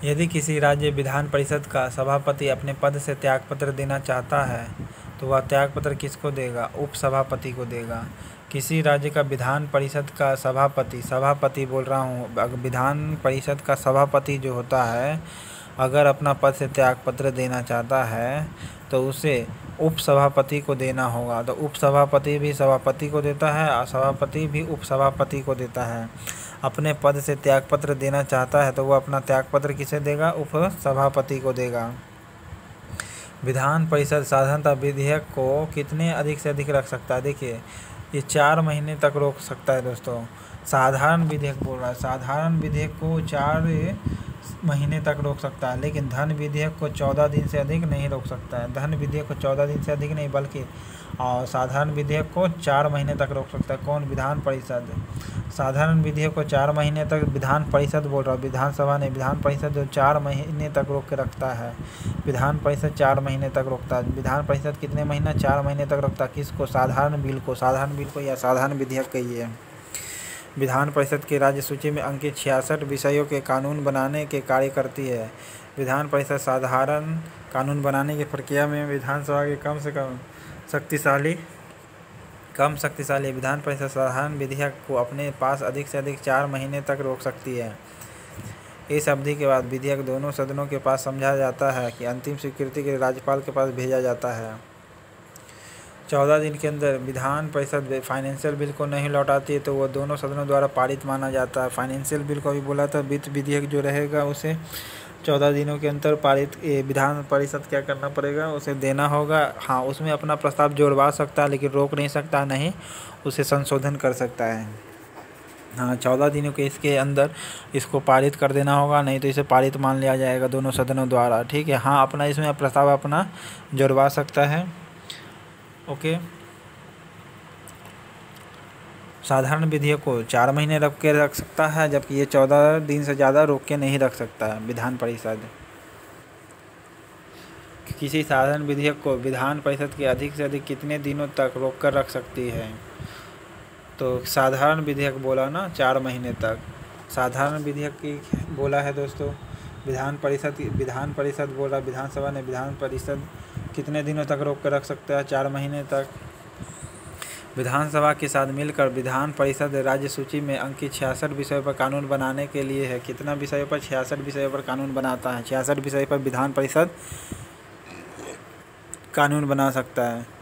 यदि किसी राज्य विधान परिषद का सभापति अपने पद से त्यागपत्र देना चाहता है तो वह त्यागपत्र किसको देगा? उपसभापति को देगा। किसी राज्य का विधान परिषद का सभापति बोल रहा हूँ, विधान परिषद का सभापति जो होता है अगर अपना पद से त्यागपत्र देना चाहता है तो उसे उपसभापति को देना होगा। तो उपसभापति भी सभापति को देता है और सभापति भी उपसभापति को देता है। अपने पद से त्यागपत्र देना चाहता है तो वह अपना त्यागपत्र किसे देगा? उपसभापति को देगा। विधान परिषद साधारणतः विधेयक को कितने अधिक से अधिक रख सकता है? देखिए ये 4 महीने तक रोक सकता है दोस्तों। साधारण विधेयक बोल रहा है, साधारण विधेयक को 4 महीने तक रोक सकता है, लेकिन धन विधेयक को 14 दिन से अधिक नहीं रोक सकता है। धन विधेयक को 14 दिन से अधिक नहीं बल्कि और साधारण विधेयक को 4 महीने तक रोक सकता है। कौन? विधान परिषद। साधारण विधेयक को 4 महीने तक विधान परिषद बोल रहा है, विधानसभा नहीं, विधान परिषद जो 4 महीने तक रोक के रखता है। विधान परिषद 4 महीने तक रोकता है। विधान परिषद कितने महीना? 4 महीने तक रोकता है। किसको? साधारण बिल को, साधारण बिल को या साधारण विधेयक कहिए। विधान परिषद की राज्य सूची में अंकित 66 विषयों के कानून बनाने के कार्य करती है। विधान परिषद साधारण कानून बनाने की प्रक्रिया में विधानसभा के कम से कम शक्तिशाली विधान परिषद साधारण विधेयक को अपने पास अधिक से अधिक 4 महीने तक रोक सकती है। इस अवधि के बाद विधेयक दोनों सदनों के पास समझा जाता है कि अंतिम स्वीकृति के लिए राज्यपाल के पास भेजा जाता है। 14 दिन के अंदर विधान परिषद फाइनेंशियल बिल को नहीं लौटाती है तो वह दोनों सदनों द्वारा पारित माना जाता है। फाइनेंशियल बिल को भी बोला था, वित्त विधेयक जो रहेगा उसे 14 दिनों के अंदर पारित विधान परिषद क्या करना पड़ेगा? उसे देना होगा। हाँ, उसमें अपना प्रस्ताव जोड़वा सकता है लेकिन रोक नहीं सकता, नहीं उसे संशोधन कर सकता है। हाँ, 14 दिनों के इसके अंदर इसको पारित कर देना होगा, नहीं तो इसे पारित मान लिया जाएगा दोनों सदनों द्वारा। ठीक है, हाँ अपना इसमें प्रस्ताव अपना जोड़वा सकता है। ओके, साधारण विधेयक को 4 महीने रोक के रख सकता है जबकि ये 14 दिन से ज़्यादा रोक के नहीं रख सकता है विधान परिषद। किसी साधारण विधेयक को विधान परिषद के अधिक से अधिक कितने दिनों तक रोक कर रख सकती है? तो साधारण विधेयक बोला ना 4 महीने तक, साधारण विधेयक की बोला है दोस्तों। विधान परिषद बोल रहा, विधानसभा ने विधान परिषद कितने दिनों तक रोक कर रख सकता है? 4 महीने तक। विधानसभा के साथ मिलकर विधान परिषद राज्य सूची में अंकित 66 विषयों पर कानून बनाने के लिए है। कितना विषयों पर? 66 विषयों पर कानून बनाता है। 66 विषयों पर विधान परिषद कानून बना सकता है।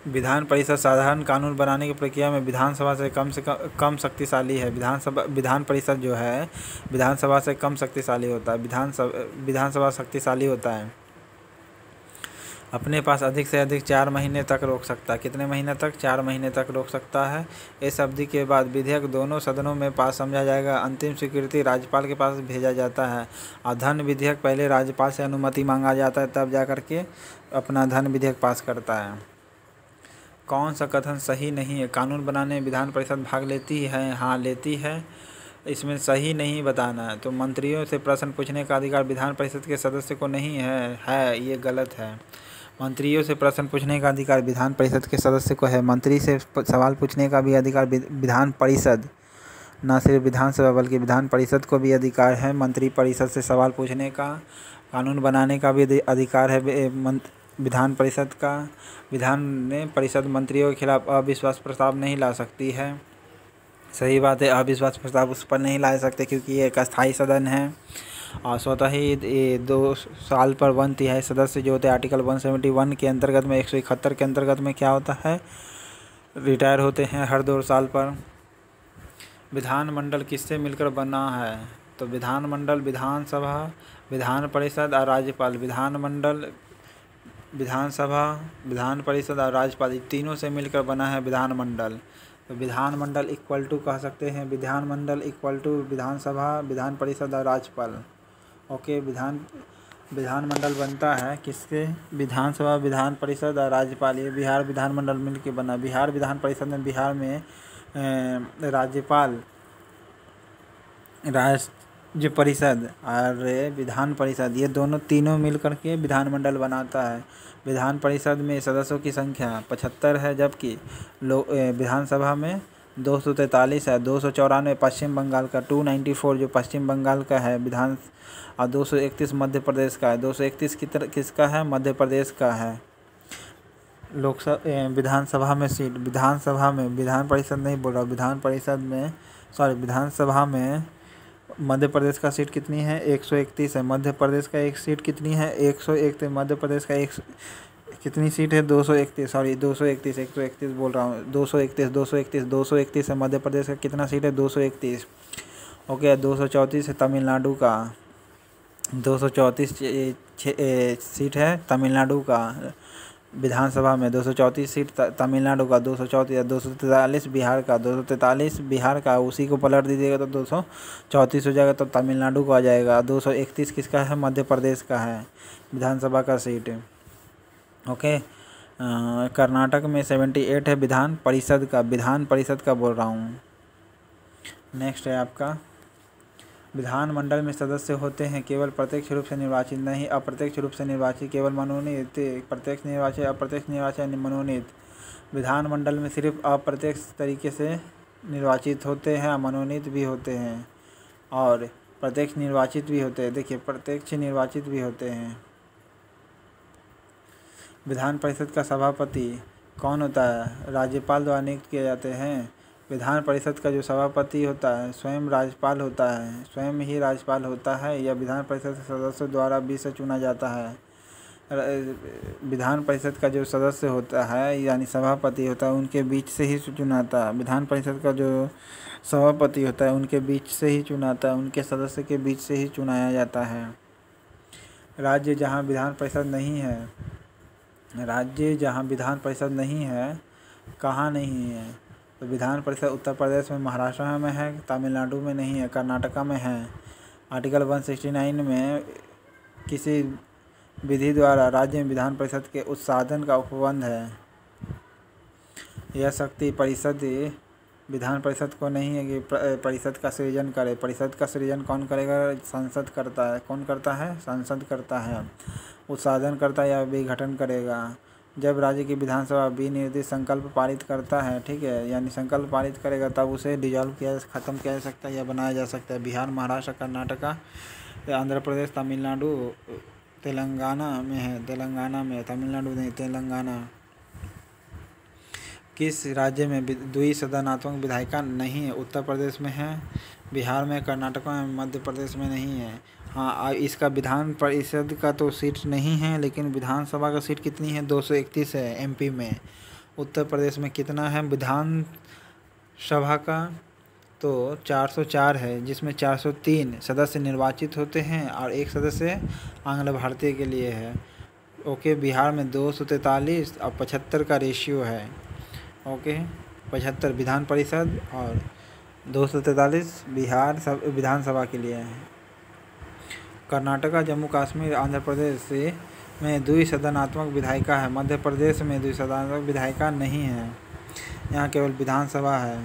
विधान परिषद साधारण कानून बनाने की प्रक्रिया में विधानसभा से कम शक्तिशाली है। विधान परिषद जो है विधानसभा से कम शक्तिशाली होता है। विधानसभा शक्तिशाली होता है। अपने पास अधिक से अधिक 4 महीने तक रोक सकता है। कितने महीने तक? 4 महीने तक रोक सकता है। इस अवधि के बाद विधेयक दोनों सदनों में पास समझा जाएगा, अंतिम स्वीकृति राज्यपाल के पास भेजा जाता है। और धन विधेयक पहले राज्यपाल से अनुमति मांगा जाता है तब जा करके अपना धन विधेयक पास करता है। कौन सा कथन सही नहीं है? कानून बनाने में विधान परिषद भाग लेती है? हाँ लेती है। इसमें सही नहीं बताना है। तो मंत्रियों से प्रश्न पूछने का अधिकार विधान परिषद के सदस्य को नहीं है, ये गलत है। मंत्रियों से प्रश्न पूछने का अधिकार विधान परिषद के सदस्य को है। मंत्री से सवाल पूछने का भी अधिकार विधान परिषद, न सिर्फ विधानसभा बल्कि विधान परिषद को भी अधिकार है मंत्री परिषद से सवाल पूछने का। कानून बनाने का भी अधिकार है विधान परिषद का। विधान परिषद मंत्रियों के खिलाफ अविश्वास प्रस्ताव नहीं ला सकती है। सही बात है, अविश्वास प्रस्ताव उस पर नहीं ला सकते क्योंकि ये एक अस्थायी सदन है और स्वतः ही 2 साल पर 1/3 सदस्य जो होते हैं आर्टिकल 171 के अंतर्गत में 171 के अंतर्गत में क्या होता है? रिटायर होते हैं हर 2 साल पर। विधानमंडल किससे मिलकर बना है? तो विधानमंडल विधानसभा, विधान परिषद और राज्यपाल। विधानमंडल विधानसभा, विधान परिषद और राज्यपाल तीनों से मिलकर बना है विधानमंडल। तो विधानमंडल इक्वल टू कह सकते हैं, विधानमंडल इक्वल टू विधानसभा, विधान परिषद और राज्यपाल। ओके, विधानमंडल बनता है किसके? विधानसभा, विधान परिषद और राज्यपाल। ये बिहार विधानमंडल मिलकर बना। बिहार विधान परिषद में बिहार में राज्यपाल, राज्य परिषद और विधान परिषद ये तीनों मिल करके विधानमंडल बनाता है। विधान परिषद में सदस्यों की संख्या 75 है जबकि विधानसभा में 243 है। 294 पश्चिम बंगाल का, 294 जो पश्चिम बंगाल का है विधान, और 231 मध्य प्रदेश का है। 231 किसका है? मध्य प्रदेश का है। लोकसभा विधानसभा में सीट, विधानसभा में, विधान परिषद नहीं बोल रहा, विधान परिषद में, सॉरी, विधानसभा में मध्य प्रदेश का सीट कितनी है? 131 है। मध्य प्रदेश का एक सीट कितनी है? 131। मध्य प्रदेश का एक कितनी सीट है? 231, सॉरी 231, 131 बोल रहा हूँ, 231 है। मध्य प्रदेश का कितना सीट है? 231। ओके, 234 है तमिलनाडु का, 234 सीट है तमिलनाडु का विधानसभा में, 234 सीट तमिलनाडु का, 234। 243 बिहार का, 243 बिहार का, उसी को पलट दीजिएगा तो 234 हो जाएगा, तो तमिलनाडु को आ जाएगा। 231 किसका है? मध्य प्रदेश का है विधानसभा का सीट। ओके, कर्नाटक में 78 है विधान परिषद का, विधान परिषद का बोल रहा हूँ। नेक्स्ट है आपका, विधानमंडल में सदस्य होते हैं केवल प्रत्यक्ष रूप से निर्वाचित, नहीं अप्रत्यक्ष रूप से निर्वाचित, केवल मनोनीत, प्रत्यक्ष निर्वाचित, अप्रत्यक्ष निर्वाचित, मनोनीत। विधानमंडल में सिर्फ अप्रत्यक्ष तरीके से निर्वाचित होते हैं, मनोनीत भी होते हैं और प्रत्यक्ष निर्वाचित भी होते हैं। देखिए, प्रत्यक्ष निर्वाचित भी होते हैं। विधान परिषद का सभापति कौन होता है? राज्यपाल द्वारा नियुक्त किए जाते हैं। विधान परिषद का जो सभापति होता है स्वयं राज्यपाल होता है, स्वयं ही राज्यपाल होता है, या विधान परिषद के सदस्यों द्वारा भी से चुना जाता है। विधान परिषद का जो सदस्य होता है यानी सभापति होता है उनके बीच से ही चुनाता है। विधान परिषद का जो सभापति होता है उनके बीच से ही चुनाता है, उनके सदस्य के बीच से ही चुनाया जाता है। राज्य जहाँ विधान परिषद नहीं है, राज्य जहाँ विधान परिषद नहीं है, कहाँ नहीं है? तो विधान परिषद उत्तर प्रदेश में, महाराष्ट्र में है, तमिलनाडु में नहीं है, कर्नाटका में है। आर्टिकल 169 में किसी विधि द्वारा राज्य में विधान परिषद के उत्साधन का उपबंध है। यह शक्ति परिषद विधान परिषद को नहीं है कि परिषद का सृजन करे। परिषद का सृजन कौन करेगा? संसद करता है। कौन करता है? संसद करता है। उत्साधन करता है या विघटन करेगा। जब राज्य की विधानसभा विनिर्दिष्ट संकल्प पारित करता है, ठीक है, यानी संकल्प पारित करेगा, तब उसे डिजॉल्व खत्म किया जा सकता है या बनाया जा सकता है। बिहार, महाराष्ट्र, कर्नाटका, आंध्र प्रदेश, तमिलनाडु, तेलंगाना में है, तेलंगाना में, तमिलनाडु नहीं, तेलंगाना। किस राज्य में द्विसदनात्मक विधायिका नहीं है? उत्तर प्रदेश में है, बिहार में, कर्नाटक में, मध्य प्रदेश में नहीं है। हाँ, इसका विधान परिषद का तो सीट नहीं है, लेकिन विधानसभा का सीट कितनी है? 231 है एमपी में। उत्तर प्रदेश में कितना है विधान सभा का? तो 404 है, जिसमें 403 सदस्य निर्वाचित होते हैं और एक सदस्य आंग्ल भारतीय के लिए है। ओके, बिहार में 243 और 75 का रेशियो है। ओके, 75 विधान परिषद और 243 बिहार सब विधानसभा के लिए है। कर्नाटका, जम्मू कश्मीर, आंध्र प्रदेश में द्विसदनात्मक विधायिका है। मध्य प्रदेश में द्विसदनात्मक विधायिका नहीं है, यहाँ केवल विधानसभा है।